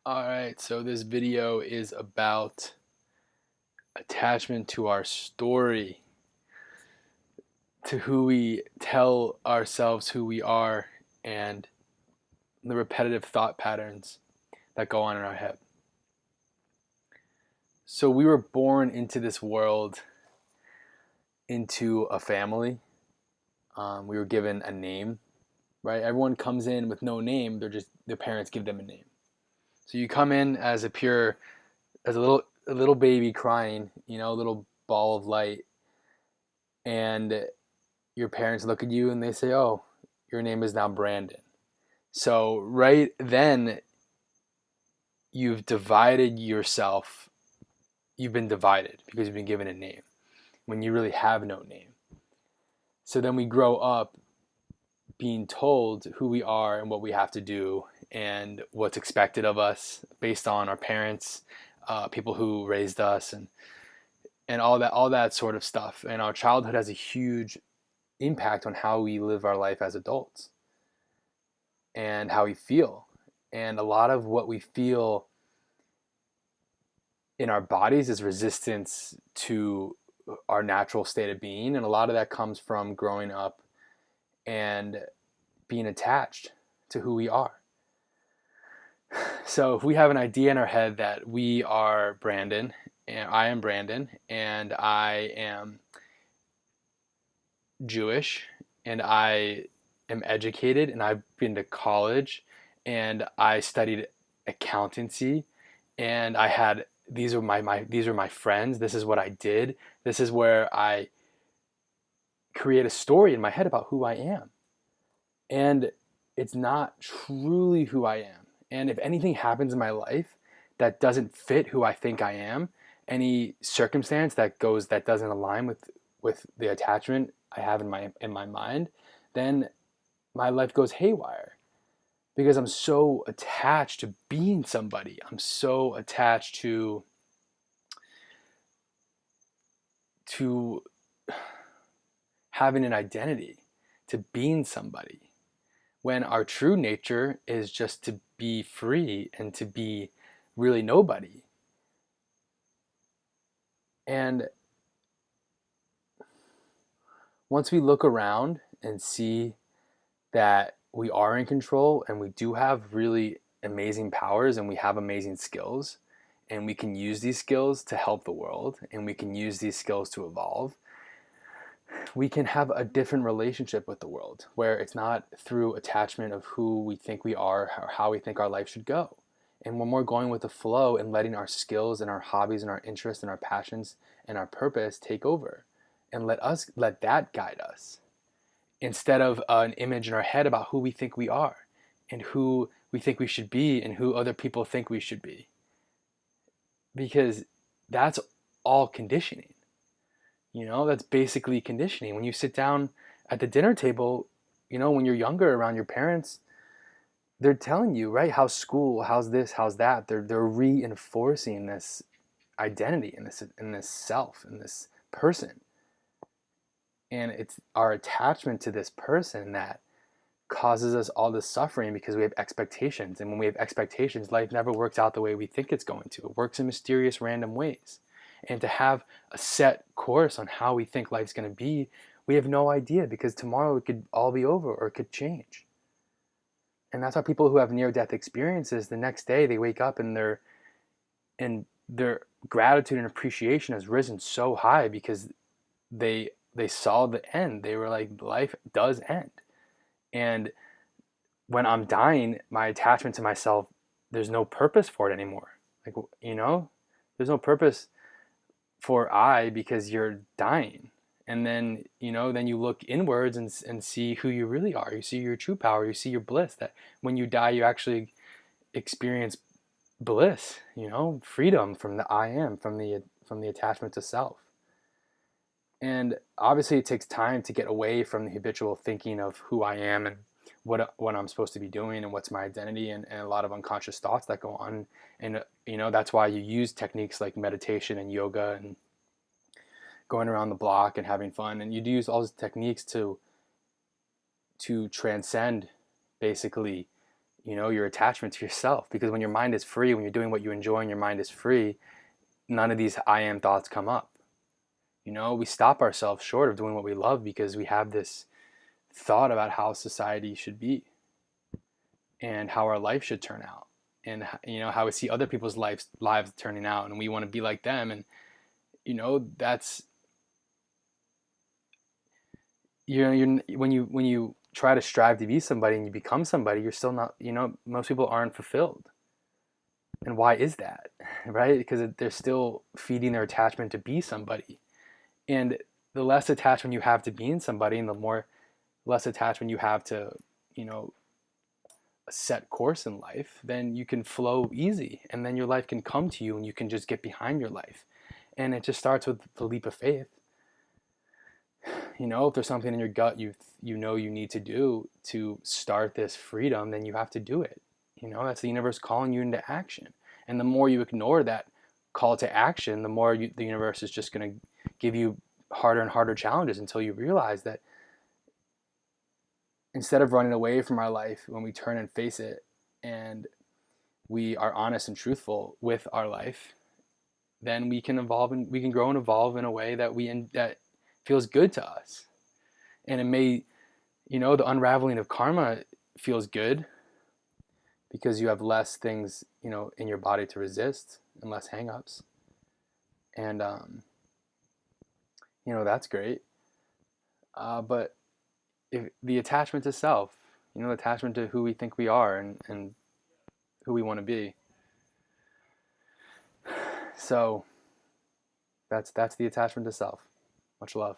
Alright, so this video is about attachment to our story, to who we tell ourselves who we are, and the repetitive thought patterns that go on in our head. So we were born into this world, into a family. We were given a name, right? Everyone comes in with no name. Their parents give them a name. So you come in as a little baby crying, a little ball of light, and your parents look at you and they say, "Oh, your name is now Brandon." So right then, you've divided yourself. You've been divided because you've been given a name when you really have no name. So then we grow up being told who we are and what we have to do and what's expected of us based on our parents, people who raised us, and all that sort of stuff. And our childhood has a huge impact on how we live our life as adults and how we feel. And a lot of what we feel in our bodies is resistance to our natural state of being. And a lot of that comes from growing up and being attached to who we are. So if we have an idea in our head that we are Brandon, and I am Brandon, and I am Jewish, and I am educated, and I've been to college, and I studied accountancy, and I had these are my friends. This is what I did. This is where I create a story in my head about who I am, and it's not truly who I am. And if anything happens in my life that doesn't fit who I think I am, any circumstance that doesn't align with the attachment I have in my mind, then my life goes haywire because I'm so attached to being somebody. I'm so attached to having an identity, to being somebody, when our true nature is just to be free and to be really nobody. And once we look around and see that we are in control and we do have really amazing powers and we have amazing skills, and we can use these skills to help the world, and we can use these skills to evolve, we can have a different relationship with the world where it's not through attachment of who we think we are or how we think our life should go. And when we're going with the flow and letting our skills and our hobbies and our interests and our passions and our purpose take over, and let that guide us instead of an image in our head about who we think we are and who we think we should be and who other people think we should be, because that's all conditioning. That's basically conditioning. When you sit down at the dinner table, when you're younger around your parents, they're telling you, right, how's school, how's this, how's that. They're reinforcing this identity in this self, in this person. And it's our attachment to this person that causes us all this suffering because we have expectations. And when we have expectations, life never works out the way we think it's going to. It works in mysterious, random ways. And to have a set course on how we think life's going to be, we have no idea because tomorrow it could all be over or it could change. And that's why people who have near-death experiences, the next day they wake up and their gratitude and appreciation has risen so high because they saw the end. They were like, life does end. And when I'm dying, my attachment to myself, there's no purpose for it anymore. Like, there's no purpose for I because you're dying. And then you look inwards and see who you really are. You see your true power. You see your bliss. That when you die, you actually experience bliss. Freedom from the I am, from the attachment to self. And obviously, it takes time to get away from the habitual thinking of who I am and what I'm supposed to be doing and what's my identity, and a lot of unconscious thoughts that go on. And that's why you use techniques like meditation and yoga and going around the block and having fun, and you do use all these techniques to transcend basically your attachment to yourself. Because when your mind is free, when you're doing what you enjoy and your mind is free, none of these I am thoughts come up. We stop ourselves short of doing what we love because we have this thought about how society should be and how our life should turn out, and how we see other people's lives turning out, and we want to be like them. And that's when you try to strive to be somebody and you become somebody, you're still not. Most people aren't fulfilled. And why is that? Right? Because they're still feeding their attachment to be somebody. And the less attachment you have to being somebody, and the more less attachment you have to, a set course in life, then you can flow easy, and then your life can come to you and you can just get behind your life. And it just starts with the leap of faith. If there's something in your gut you need to do to start this freedom, then you have to do it. That's the universe calling you into action. And the more you ignore that call to action, the more the universe is just going to give you harder and harder challenges until you realize that instead of running away from our life, when we turn and face it and we are honest and truthful with our life, then we can evolve and we can grow and evolve in a way that feels good to us. And it may, the unraveling of karma feels good because you have less things, in your body to resist and less hangups. And, that's great. But if the attachment to self, attachment to who we think we are and who we want to be. So that's the attachment to self. Much love.